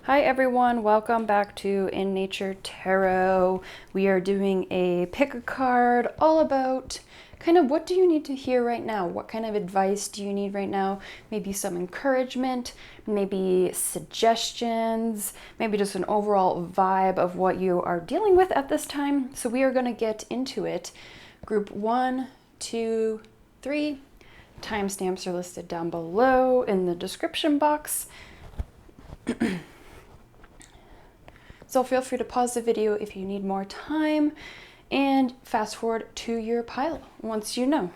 Hi everyone, welcome back to In Nature Tarot. We are doing a pick a card all about kind of what do you need to hear right now? What kind of advice do you need right now? Maybe some encouragement, maybe suggestions, maybe just an overall vibe of what you are dealing with at this time. So we are going to get into it. Group 1, 2, 3. Timestamps are listed down below in the description box. So feel free to pause the video if you need more time and fast forward to your pile once you know.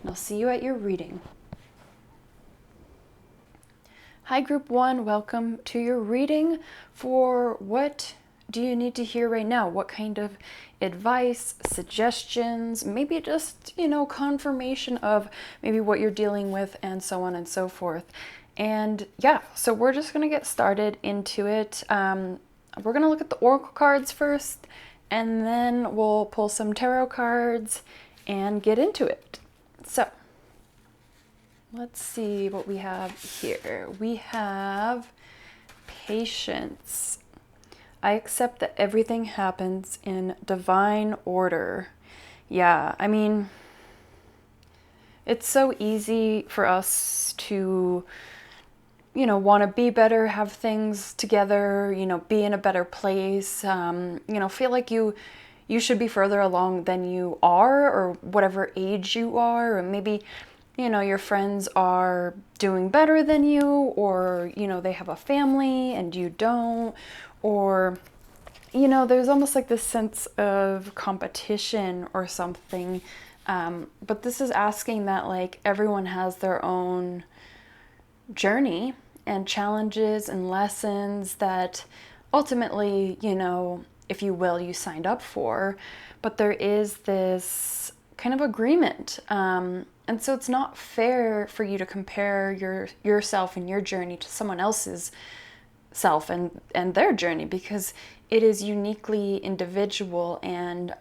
And I'll see you at your reading. Hi Group 1, welcome to your reading for what do you need to hear right now? What kind of advice, suggestions, maybe just, confirmation of maybe what you're dealing with and so on and so forth. And yeah, so we're just going to get started into it. We're going to look at the oracle cards first, and then we'll pull some tarot cards and get into it. So let's see what we have here. We have patience. I accept that everything happens in divine order. Yeah, I mean, it's so easy for us to want to be better, have things together, be in a better place, feel like you should be further along than you are, or whatever age you are, or maybe, your friends are doing better than you, or, they have a family and you don't, or, there's almost like this sense of competition or something. But this is asking that like everyone has their own journey and challenges and lessons that ultimately, if you will, you signed up for. But there is this kind of agreement. And so it's not fair for you to compare yourself and your journey to someone else's self and their journey, because it is uniquely individual, and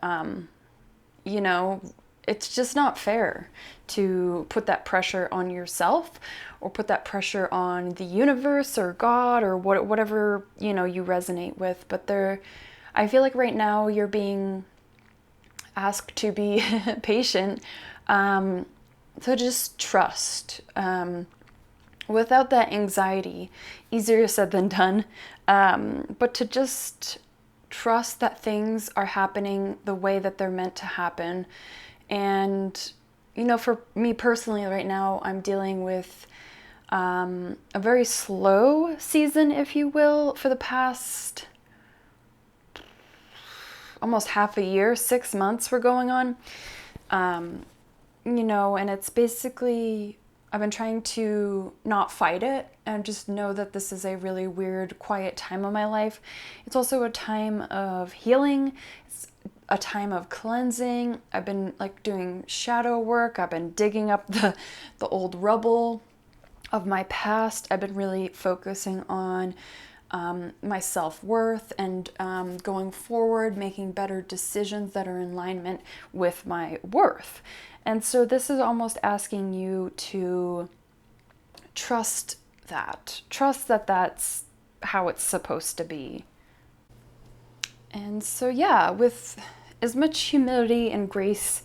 it's just not fair to put that pressure on yourself or put that pressure on the universe or God or whatever, you resonate with. But I feel like right now you're being asked to be patient, so just trust, without that anxiety. Easier said than done, but to just trust that things are happening the way that they're meant to happen. And, for me personally right now, I'm dealing with a very slow season, if you will, for the past almost half a year, 6 months we're going on. And it's basically, I've been trying to not fight it and just know that this is a really weird, quiet time of my life. It's also a time of healing. It's a time of cleansing. I've been doing shadow work. I've been digging up the old rubble of my past. I've been really focusing on my self-worth and going forward, making better decisions that are in alignment with my worth. And so this is almost asking you to trust that that's how it's supposed to be. And so, yeah, with as much humility and grace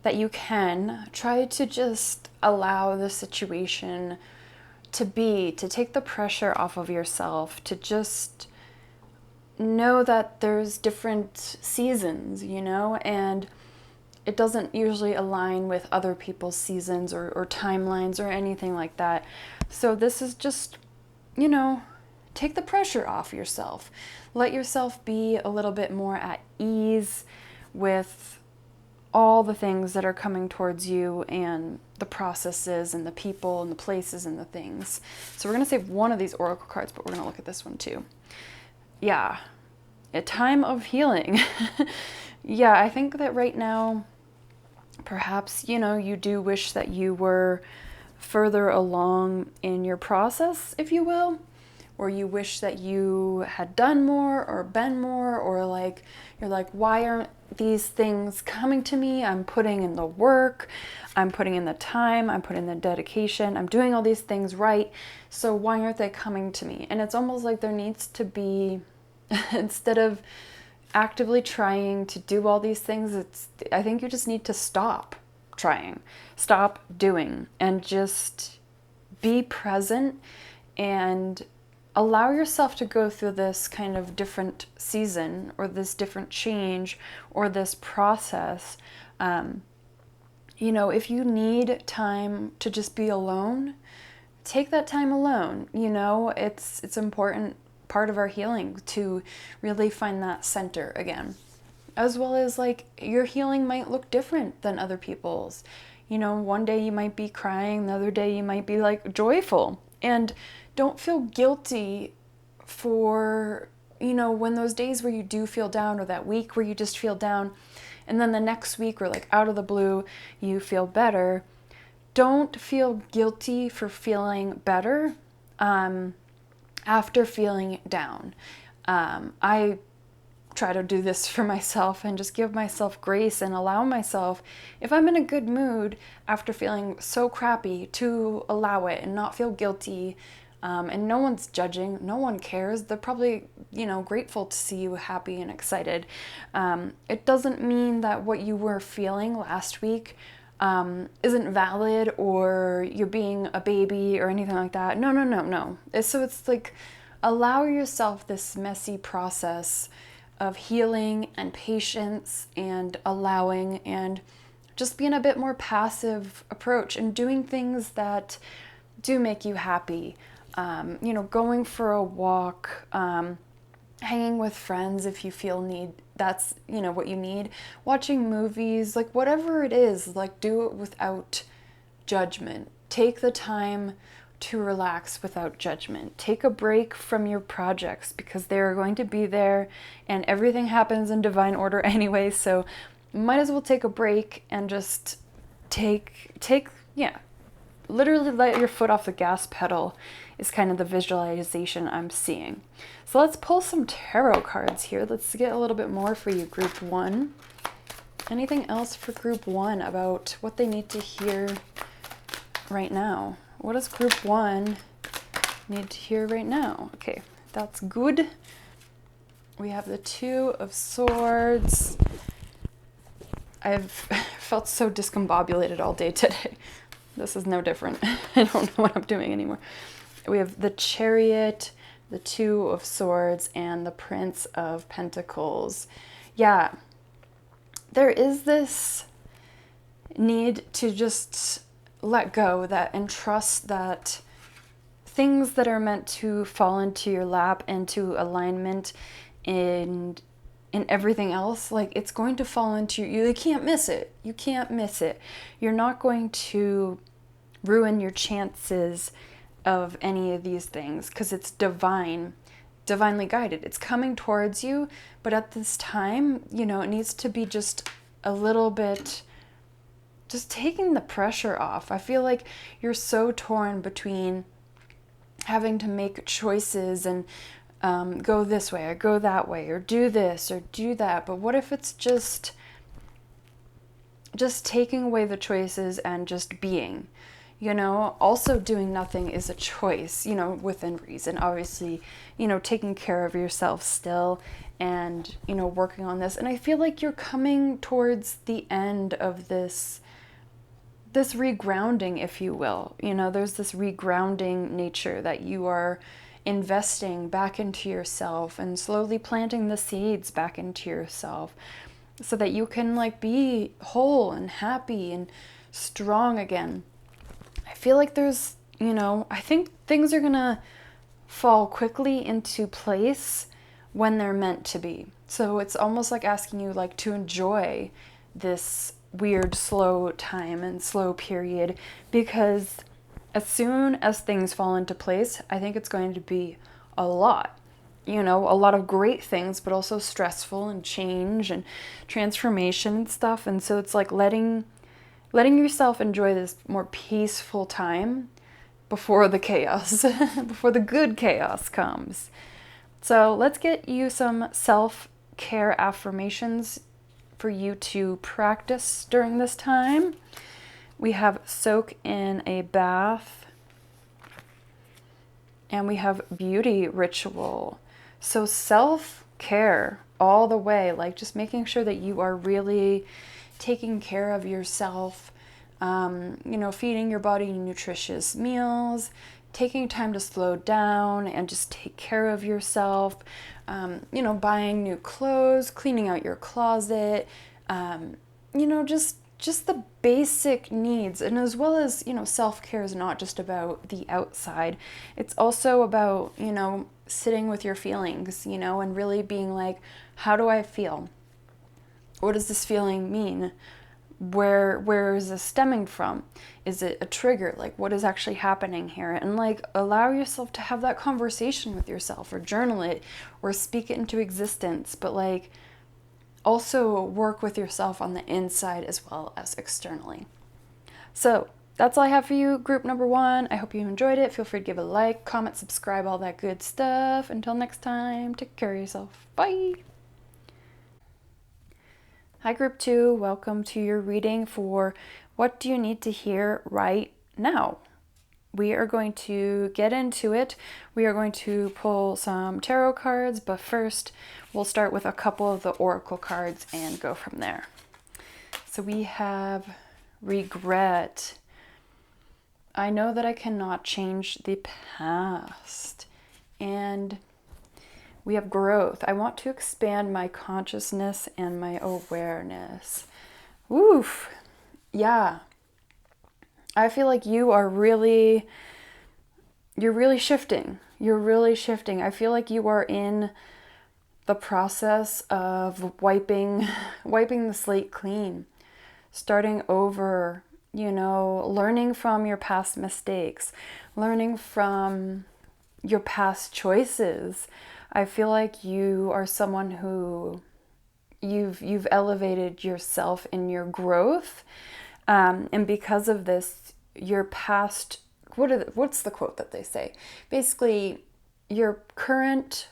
that you can, try to just allow the situation to take the pressure off of yourself, to just know that there's different seasons, and it doesn't usually align with other people's seasons or timelines or anything like that. So this is just, take the pressure off yourself. Let yourself be a little bit more at ease with all the things that are coming towards you and the processes and the people and the places and the things. So we're going to save one of these oracle cards, but we're going to look at this one too. Yeah, a time of healing. Yeah, I think that right now, perhaps, you do wish that you were further along in your process, if you will, or you wish that you had done more or been more, or like you're like, why aren't these things coming to me? I'm putting in the work, I'm putting in the time, I'm putting in the dedication, I'm doing all these things right, so why aren't they coming to me? And it's almost like there needs to be, instead of actively trying to do all these things, I think you just need to stop trying, stop doing, and just be present and allow yourself to go through this kind of different season or this different change or this process. If you need time to just be alone, take that time alone. It's important part of our healing to really find that center again. As well as like your healing might look different than other people's. One day you might be crying, the other day you might be like joyful. And don't feel guilty for, when those days where you do feel down, or that week where you just feel down, and then the next week or like out of the blue you feel better. Don't feel guilty for feeling better after feeling down. I try to do this for myself and just give myself grace and allow myself, if I'm in a good mood after feeling so crappy, to allow it and not feel guilty. And no one's judging, no one cares. They're probably, grateful to see you happy and excited. It doesn't mean that what you were feeling last week isn't valid, or you're being a baby or anything like that. No. So it's like, allow yourself this messy process of healing and patience and allowing, and just being a bit more passive approach and doing things that do make you happy. Going for a walk, hanging with friends if you feel that's what you need, watching movies, like whatever it is, like do it without judgment. Take the time to relax without judgment. Take a break from your projects, because they're going to be there and everything happens in divine order anyway, so might as well take a break and just literally let your foot off the gas pedal is kind of the visualization I'm seeing. So let's pull some tarot cards here. Let's get a little bit more for you, group 1. Anything else for group 1 about what they need to hear right now? What does group 1 need to hear right now? Okay, that's good. We have the 2 of Swords. I've felt so discombobulated all day today. This is no different. I don't know what I'm doing anymore. We have the Chariot, the 2 of Swords, and the Prince of Pentacles. Yeah, there is this need to just let go and trust that things that are meant to fall into your lap and to alignment in everything else, like it's going to fall into you can't miss it. You can't miss it. You're not going to ruin your chances of any of these things, because it's divinely guided. It's coming towards you, but at this time, it needs to be just a little bit, just taking the pressure off. I feel like you're so torn between having to make choices and go this way or go that way, or do this or do that. But what if it's just taking away the choices and just being? Also doing nothing is a choice, within reason. Obviously, taking care of yourself still and, working on this. And I feel like you're coming towards the end of this regrounding, if you will. There's this regrounding nature that you are investing back into yourself and slowly planting the seeds back into yourself so that you can be whole and happy and strong again. I feel like there's, I think things are gonna fall quickly into place when they're meant to be. So it's almost like asking you to enjoy this weird slow time and slow period, because as soon as things fall into place, I think it's going to be a lot of great things, but also stressful and change and transformation and stuff. And so it's like letting yourself enjoy this more peaceful time before the chaos, before the good chaos comes. So let's get you some self-care affirmations for you to practice during this time. We have soak in a bath, and we have beauty ritual. So self-care all the way, like just making sure that you are really taking care of yourself, feeding your body nutritious meals, taking time to slow down and just take care of yourself, buying new clothes, cleaning out your closet, just the basic needs. And as well as, self-care is not just about the outside. It's also about, sitting with your feelings, and really being like, how do I feel? What does this feeling mean? Where is this stemming from? Is it a trigger? Like, what is actually happening here? And like, allow yourself to have that conversation with yourself, or journal it, or speak it into existence. But like, also work with yourself on the inside as well as externally. So that's all I have for you, group number 1. I hope you enjoyed it. Feel free to give a like, comment, subscribe, all that good stuff. Until next time, take care of yourself. Bye. Hi, group 2. Welcome to your reading for What Do You Need to Hear Right Now? We are going to get into it. We are going to pull some tarot cards, but first we'll start with a couple of the oracle cards and go from there. So we have regret. I know that I cannot change the past. And we have growth. I want to expand my consciousness and my awareness. Woof. Yeah. I feel like you're really shifting. You're really shifting. I feel like you are in the process of wiping the slate clean, starting over, learning from your past mistakes, learning from your past choices. I feel like you are someone who you've elevated yourself in your growth. And because of this, your past, what's the quote that they say? Basically, your current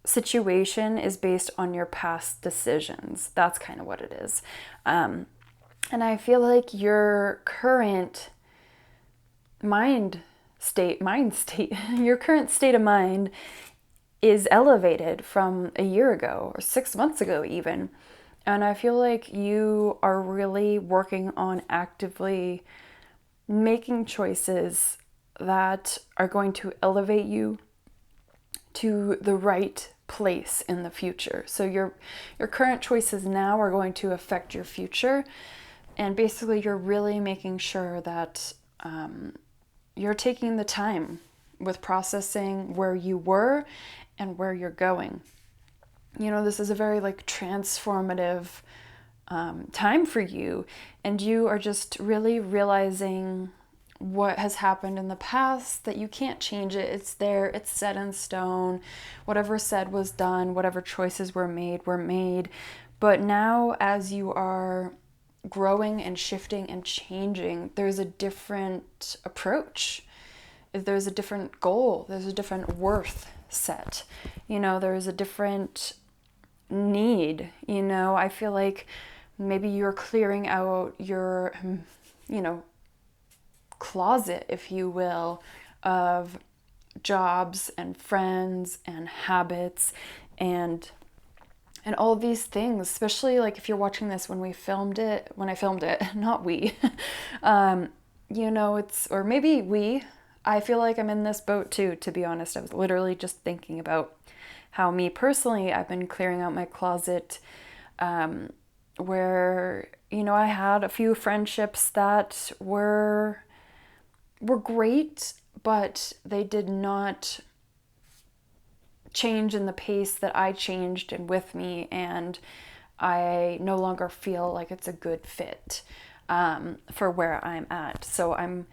situation is based on your past decisions. That's kind of what it is. And I feel like your current mind state, your current state of mind is elevated from a year ago or 6 months ago even. And I feel like you are really working on actively making choices that are going to elevate you to the right place in the future. So your current choices now are going to affect your future. And basically you're really making sure that you're taking the time with processing where you were and where you're going. This is a very transformative time for you, and you are just really realizing what has happened in the past, that you can't change it. It's there, it's set in stone. Whatever said was done, whatever choices were made. But now, as you are growing and shifting and changing, there's a different approach. There's a different goal. There's a different worth set. There's a different need. I feel like maybe you're clearing out your, closet, if you will, of jobs and friends and habits and all of these things, especially if you're watching this when I filmed it, not we, or maybe we. I feel like I'm in this boat too, to be honest. I was literally just thinking about how me personally, I've been clearing out my closet, where, I had a few friendships that were great, but they did not change in the pace that I changed and with me, and I no longer feel like it's a good fit for where I'm at. So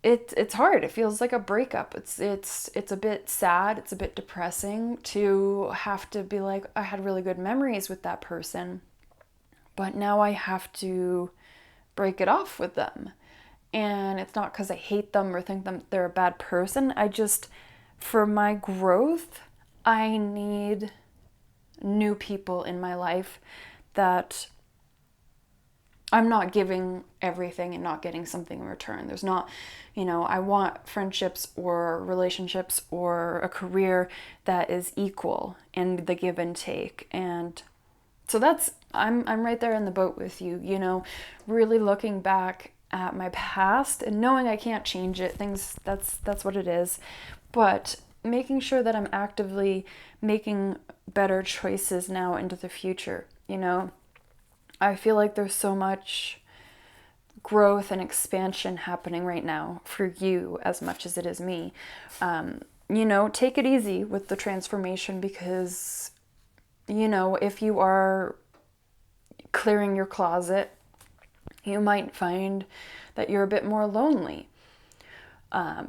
it's hard. It feels like a breakup. It's a bit sad. It's a bit depressing to have to be like, I had really good memories with that person, but now I have to break it off with them. And it's not because I hate them or think they're a bad person. For my growth, I need new people in my life that I'm not giving everything and not getting something in return. There's not, I want friendships or relationships or a career that is equal in the give and take. And so I'm right there in the boat with you, really looking back at my past and knowing I can't change it. That's what it is. But making sure that I'm actively making better choices now into the future, I feel like there's so much growth and expansion happening right now for you as much as it is me. Take it easy with the transformation because, if you are clearing your closet, you might find that you're a bit more lonely.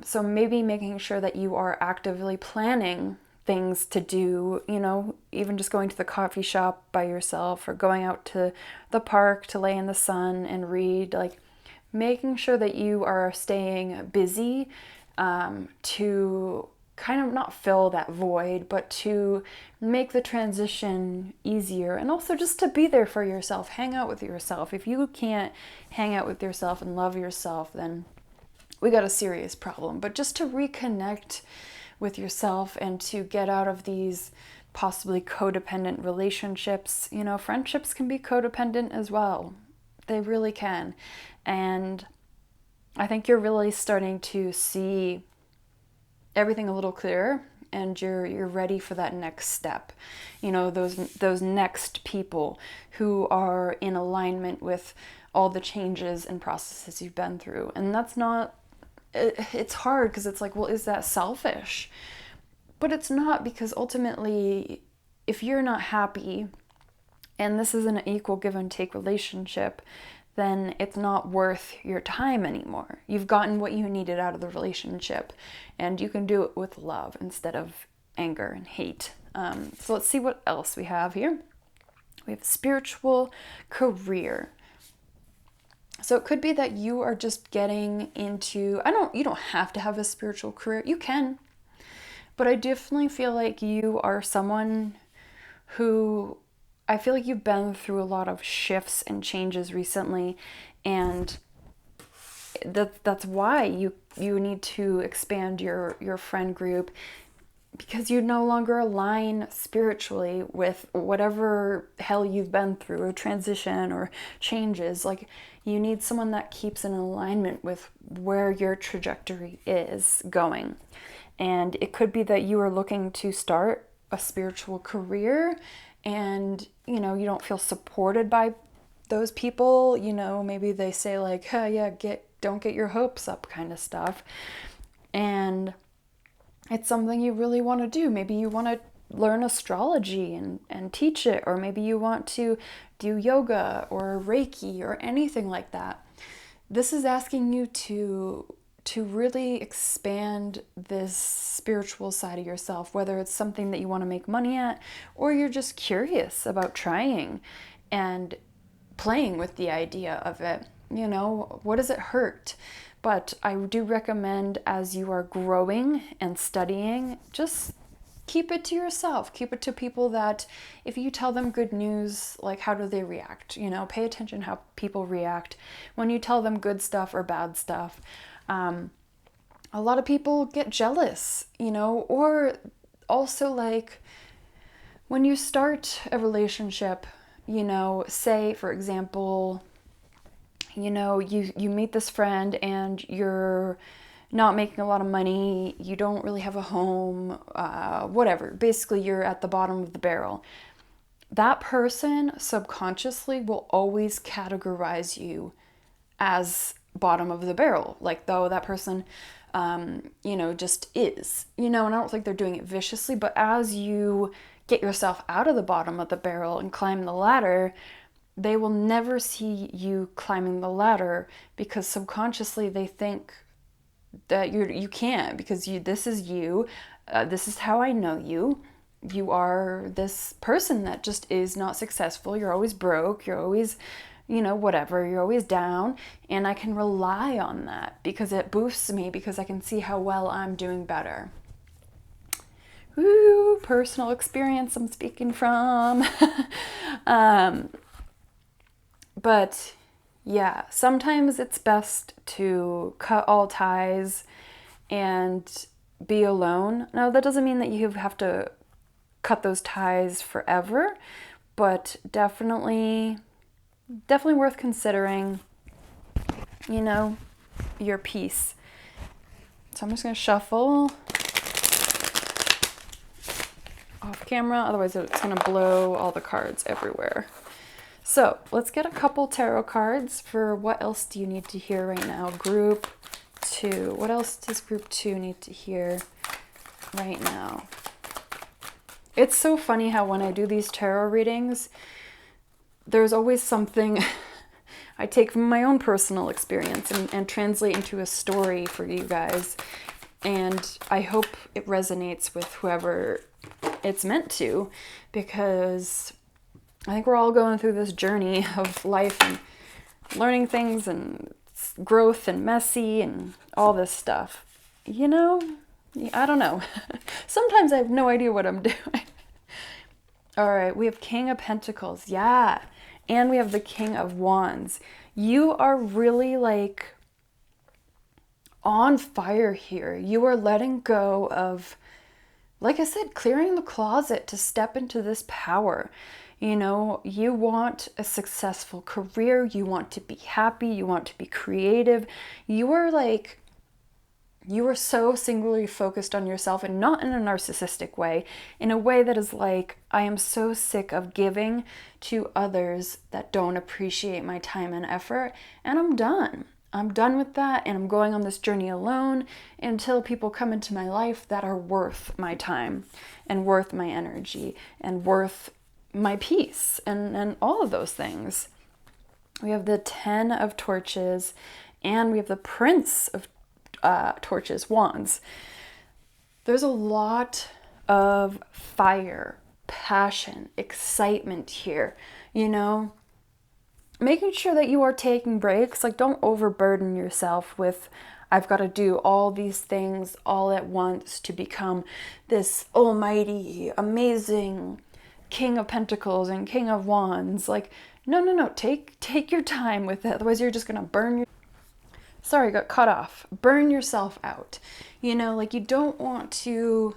So maybe making sure that you are actively planning things to do, even just going to the coffee shop by yourself or going out to the park to lay in the sun and read, like making sure that you are staying busy to kind of not fill that void, but to make the transition easier and also just to be there for yourself, hang out with yourself. If you can't hang out with yourself and love yourself, then we got a serious problem. But just to reconnect with yourself and to get out of these possibly codependent relationships. Friendships can be codependent as well. They really can. And I think you're really starting to see everything a little clearer and you're ready for that next step. Those next people who are in alignment with all the changes and processes you've been through. And it's hard because it's like, well, is that selfish? But it's not, because ultimately, if you're not happy and this is an equal give and take relationship, then it's not worth your time anymore. You've gotten what you needed out of the relationship and you can do it with love instead of anger and hate. So let's see what else we have here. We have spiritual career. So it could be that you are just getting into, you don't have to have a spiritual career. You can. But I definitely feel like you are someone who, I feel like you've been through a lot of shifts and changes recently. And that's why you need to expand your friend group, because you no longer align spiritually with whatever hell you've been through, or transition or changes. Like, you need someone that keeps in alignment with where your trajectory is going. And it could be that you are looking to start a spiritual career and, you don't feel supported by those people. Maybe they say like, oh, yeah, don't get your hopes up kind of stuff. And it's something you really want to do. Maybe you want to learn astrology and teach it, or maybe you want to do yoga or Reiki or anything like that. This is asking you to really expand this spiritual side of yourself, whether it's something that you want to make money at, or you're just curious about trying and playing with the idea of it. What does it hurt? But I do recommend, as you are growing and studying, just keep it to yourself. Keep it to people that, if you tell them good news, like, how do they react? Pay attention how people react when you tell them good stuff or bad stuff. A lot of people get jealous, or also, like, when you start a relationship, say, for example, you meet this friend and you're not making a lot of money, you don't really have a home, whatever. Basically, you're at the bottom of the barrel. That person subconsciously will always categorize you as bottom of the barrel. Like, though that person, just is, and I don't think they're doing it viciously, but as you get yourself out of the bottom of the barrel and climb the ladder, they will never see you climbing the ladder, because subconsciously they think that you can't, because this is you. This is how I know you. You are this person that just is not successful. You're always broke. You're always whatever, you're always down. And I can rely on that because it boosts me, because I can see how well I'm doing better. Woo, personal experience I'm speaking from. But yeah, sometimes it's best to cut all ties and be alone. Now, that doesn't mean that you have to cut those ties forever, but definitely worth considering, your peace. So I'm just going to shuffle off camera, otherwise it's going to blow all the cards everywhere. So let's get a couple tarot cards for what else do you need to hear right now. Group 2. What else does group 2 need to hear right now? It's so funny how when I do these tarot readings, there's always something I take from my own personal experience and translate into a story for you guys. And I hope it resonates with whoever it's meant to, because I think we're all going through this journey of life and learning things and growth and messy and all this stuff. I don't know. Sometimes I have no idea what I'm doing. All right, we have King of Pentacles. Yeah. And we have the King of Wands. You are really on fire here. You are letting go of, like I said, clearing the closet to step into this power. You want a successful career. You want to be happy. You want to be creative. You are so singularly focused on yourself, and not in a narcissistic way, in a way that is like, I am so sick of giving to others that don't appreciate my time and effort, and I'm done. I'm done with that, and I'm going on this journey alone until people come into my life that are worth my time and worth my energy and worth my peace and all of those things. We have the 10 of Torches, and we have the Prince of Torches, Wands. There's a lot of fire, passion, excitement here, making sure that you are taking breaks. Don't overburden yourself with, I've got to do all these things all at once to become this almighty, amazing King of Pentacles and King of Wands. No. Take your time with it. Otherwise you're just going to got cut off. Burn yourself out. You don't want to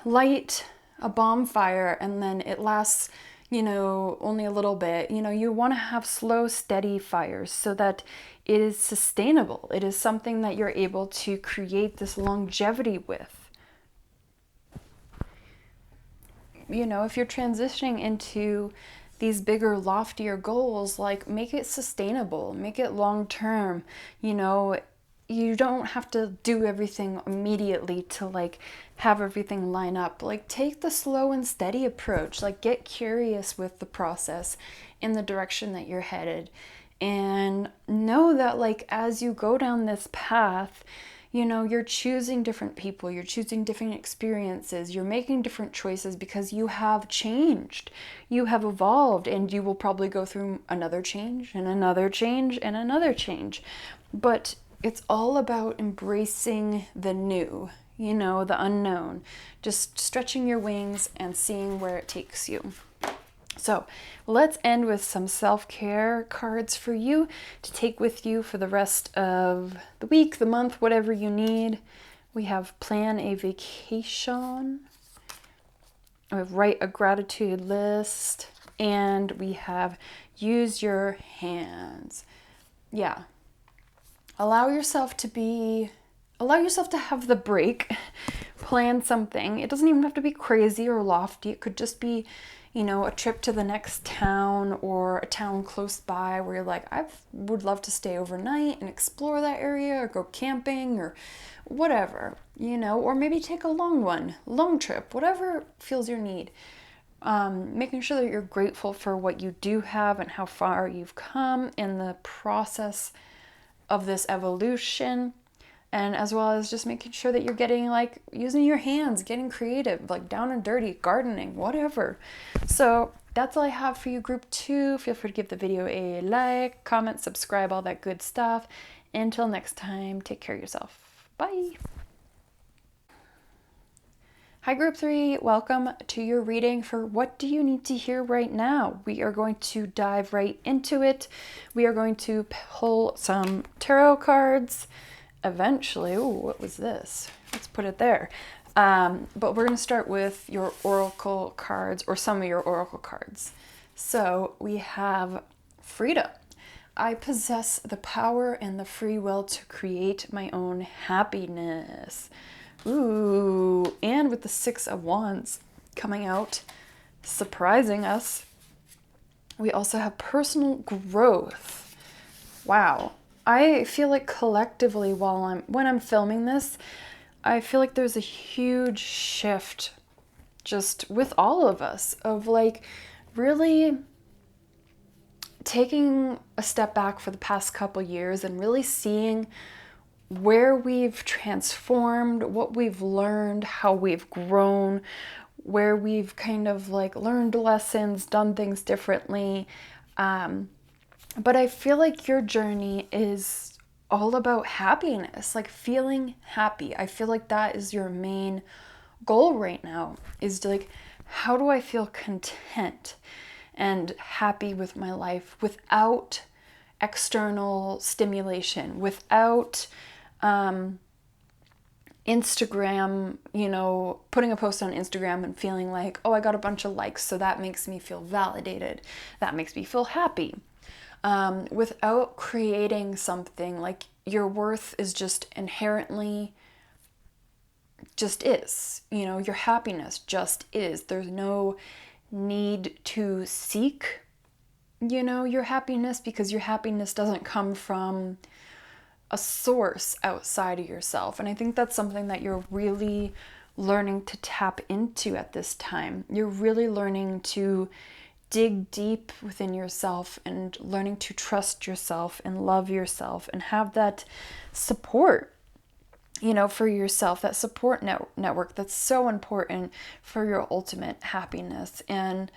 light a bonfire and then it lasts, only a little bit. You want to have slow, steady fires so that it is sustainable. It is something that you're able to create this longevity with. If you're transitioning into these bigger, loftier goals, make it sustainable, make it long term. You don't have to do everything immediately to have everything line up. Take the slow and steady approach. Get curious with the process in the direction that you're headed, and know that as you go down this path, you're choosing different people, you're choosing different experiences, you're making different choices because you have changed, you have evolved, and you will probably go through another change and another change and another change. But it's all about embracing the new, the unknown, just stretching your wings and seeing where it takes you. So let's end with some self-care cards for you to take with you for the rest of the week, the month, whatever you need. We have plan a vacation. We have write a gratitude list. And we have use your hands. Yeah. Allow yourself to have the break. Plan something. It doesn't even have to be crazy or lofty. It could just be a trip to the next town or a town close by where you're like, I would love to stay overnight and explore that area, or go camping or whatever, or maybe take a long trip, whatever feels your need. Making sure that you're grateful for what you do have and how far you've come in the process of this evolution. And as well as just making sure that you're getting using your hands, getting creative, down and dirty, gardening, whatever. So that's all I have for you, group 2. Feel free to give the video a like, comment, subscribe, all that good stuff. Until next time, take care of yourself. Bye. Hi, group 3. Welcome to your reading for What Do You Need to Hear Right Now? We are going to dive right into it. We are going to pull some tarot cards eventually. Oh, what was this? Let's put it there. But we're going to start with your oracle cards, or some of your oracle cards. So we have freedom. I possess the power and the free will to create my own happiness. Ooh, and with the 6 of Wands coming out, surprising us, we also have personal growth. Wow. I feel like collectively when I'm filming this, I feel like there's a huge shift just with all of us of like really taking a step back for the past couple years and really seeing where we've transformed, what we've learned, how we've grown, where we've kind of like learned lessons, done things differently. But I feel like your journey is all about happiness, like feeling happy. I feel like that is your main goal right now, is to like, how do I feel content and happy with my life without external stimulation, without Instagram, putting a post on Instagram and feeling like, oh, I got a bunch of likes, so that makes me feel validated. That makes me feel happy. Without creating something like your worth is just inherently just is, your happiness just is. There's no need to seek, your happiness, because your happiness doesn't come from a source outside of yourself. And I think that's something that you're really learning to tap into at this time. You're really learning to dig deep within yourself and learning to trust yourself and love yourself and have that support, for yourself, that support network that's so important for your ultimate happiness. And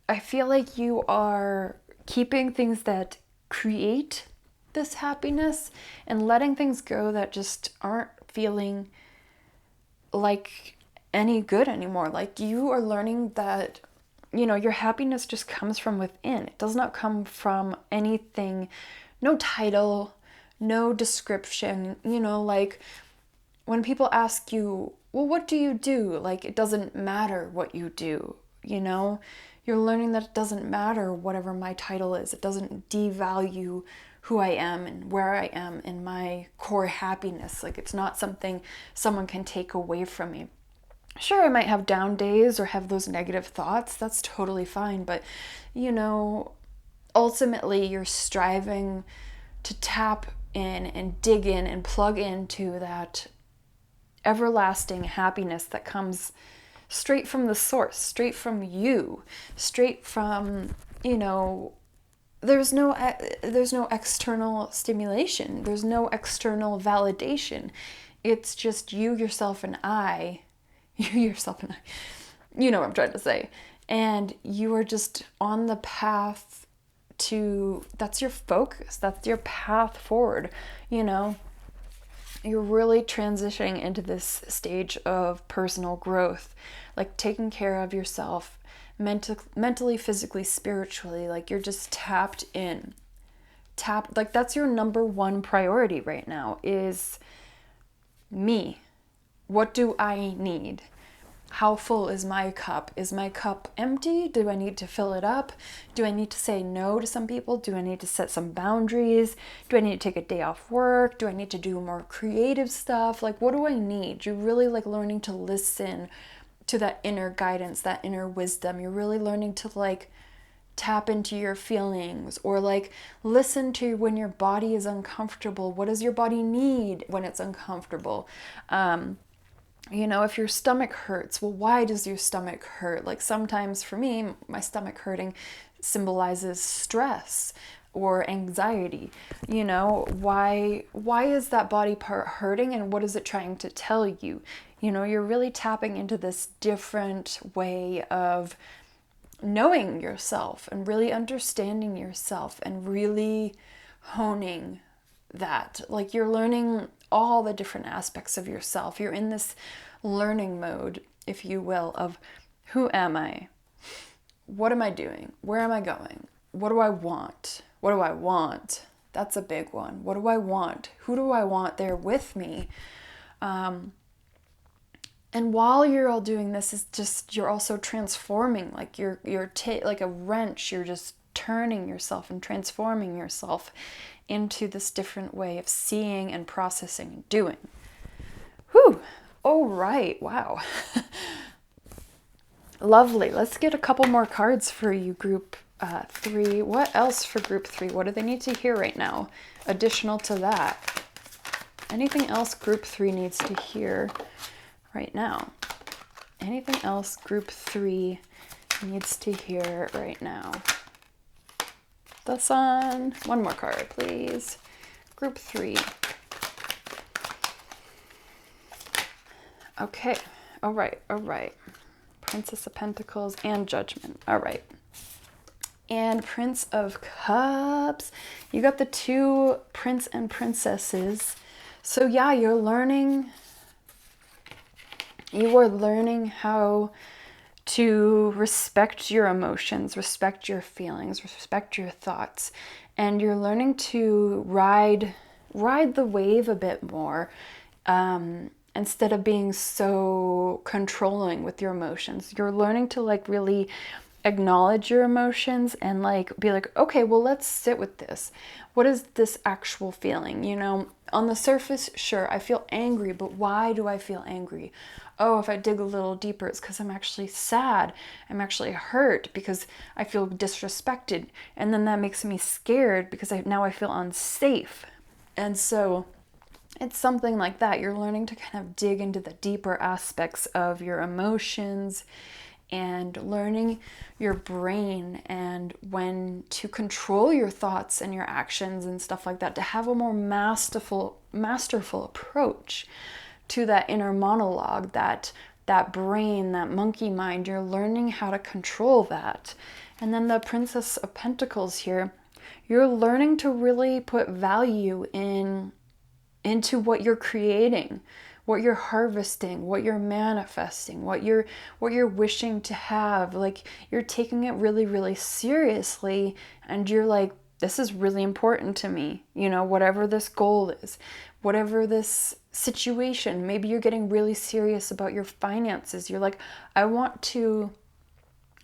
I feel like you are keeping things that create this happiness and letting things go that just aren't feeling like any good anymore. Like you are learning that, your happiness just comes from within. It does not come from anything, no title, no description, like when people ask you, well, what do you do? Like, it doesn't matter what you do, You're learning that it doesn't matter whatever my title is. It doesn't devalue who I am and where I am in my core happiness. Like, it's not something someone can take away from me. Sure, I might have down days or have those negative thoughts. That's totally fine. But, ultimately you're striving to tap in and dig in and plug into that everlasting happiness that comes straight from the source, straight from you, straight from, there's no external stimulation. There's no external validation. It's just you, yourself, and I. You, yourself, and I. You know what I'm trying to say. And you are just on the path to, that's your focus. That's your path forward, You're really transitioning into this stage of personal growth, like taking care of yourself mentally, physically, spiritually. Like you're just tapped in. Like that's your number one priority right now is me. What do I need? How full is my cup? Is my cup empty? Do I need to fill it up? Do I need to say no to some people? Do I need to set some boundaries? Do I need to take a day off work? Do I need to do more creative stuff? Like, what do I need? You're really like learning to listen to that inner guidance, that inner wisdom. You're really learning to like tap into your feelings, or like listen to when your body is uncomfortable. What does your body need when it's uncomfortable? If your stomach hurts, well, why does your stomach hurt? Like sometimes for me, my stomach hurting symbolizes stress or anxiety. Why is that body part hurting, and what is it trying to tell you? You're really tapping into this different way of knowing yourself and really understanding yourself and really honing that. Like, you're learning all the different aspects of yourself. You're in this learning mode, if you will, of who am I? What am I doing? Where am I going? What do I want? What do I want? That's a big one. What do I want? Who do I want there with me? And while you're all doing this, is just, you're also transforming, like you're like a wrench. You're just turning yourself and transforming yourself into this different way of seeing and processing and doing. Whew. All right. Wow. Lovely. Let's get a couple more cards for you, group 3. What else for group 3? What do they need to hear right now? Additional to that. Anything else group 3 needs to hear right now? Anything else group 3 needs to hear right now? The Sun. One more card, please. Group 3. Okay. All right. All right. Princess of Pentacles and Judgment. All right. And Prince of Cups. You got the 2 Prince and Princesses. So yeah, you're learning. You are learning how to respect your emotions, respect your feelings, respect your thoughts. And you're learning to ride the wave a bit more. Instead of being so controlling with your emotions. You're learning to like really acknowledge your emotions and like be like, okay, well, let's sit with this. What is this actual feeling? You know, on the surface, sure, I feel angry, but why do I feel angry? Oh, if I dig a little deeper, it's because I'm actually sad. I'm actually hurt because I feel disrespected. And then that makes me scared because now I feel unsafe. And so it's something like that. You're learning to kind of dig into the deeper aspects of your emotions and learning your brain and when to control your thoughts and your actions and stuff like that, to have a more masterful approach to that inner monologue, that brain, that monkey mind. You're learning how to control that. And then the Princess of Pentacles here, you're learning to really put value into what you're creating, what you're harvesting, what you're manifesting, what you're wishing to have. Like, you're taking it really, really seriously, and you're like, this is really important to me. You know, whatever this goal is, whatever this situation, maybe you're getting really serious about your finances. You're like, I want to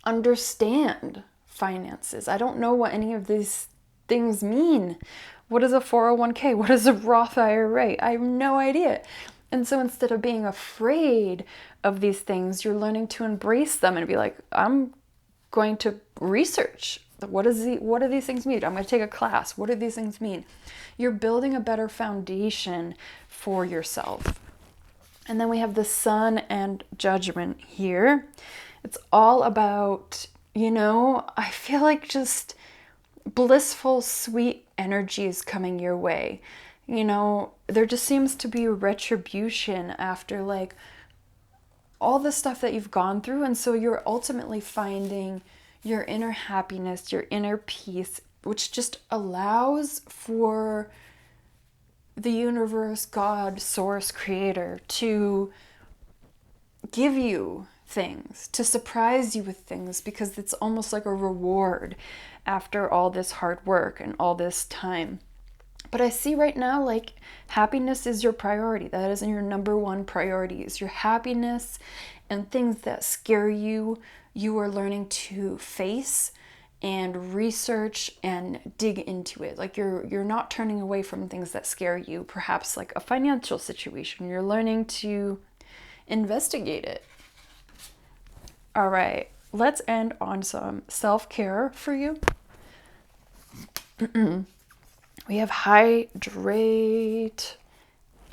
understand finances. I don't know what any of these things mean. What is a 401k? What is a Roth IRA? I have no idea. And so instead of being afraid of these things, you're learning to embrace them and be like, I'm going to research. What do these things mean? I'm going to take a class. What do these things mean? You're building a better foundation for yourself. And then we have the Sun and Judgment here. It's all about, you know, I feel like just blissful, sweet energies coming your way. You know, there just seems to be a retribution after like all the stuff that you've gone through. And so you're ultimately finding your inner happiness, your inner peace, which just allows for the universe, God, source, creator to give you things, to surprise you with things, because it's almost like a reward after all this hard work and all this time. But I see right now, like, happiness is your priority. That is your number one priority, is your happiness. And things that scare you, you are learning to face and research and dig into it. Like, you're not turning away from things that scare you. Perhaps like a financial situation, you're learning to investigate it. All right, let's end on some self-care for you. We have hydrate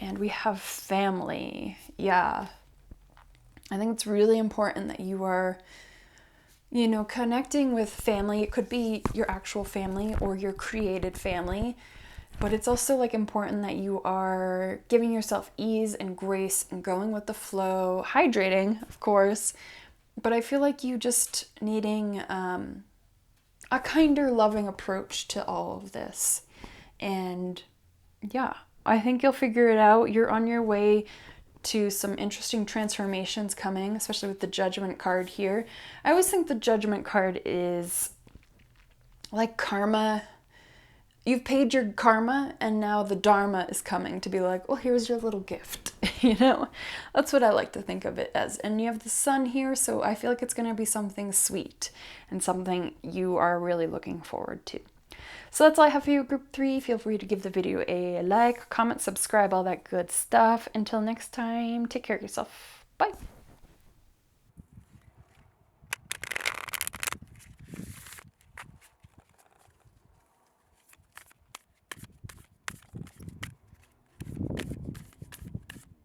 and we have family. Yeah. I think it's really important that you are, you know, connecting with family. It could be your actual family or your created family, but it's also like important that you are giving yourself ease and grace and going with the flow, hydrating, of course, but I feel like you just needing a kinder, loving approach to all of this. And yeah, I think you'll figure it out. You're on your way to some interesting transformations coming, especially with the Judgment card here. I always think the Judgment card is like karma. You've paid your karma and now the Dharma is coming to be like, well, here's your little gift. You know, that's what I like to think of it as. And you have the Sun here, so I feel like it's going to be something sweet and something you are really looking forward to. So that's all I have for you, Group 3. Feel free to give the video a like, comment, subscribe, all that good stuff. Until next time, take care of yourself. Bye.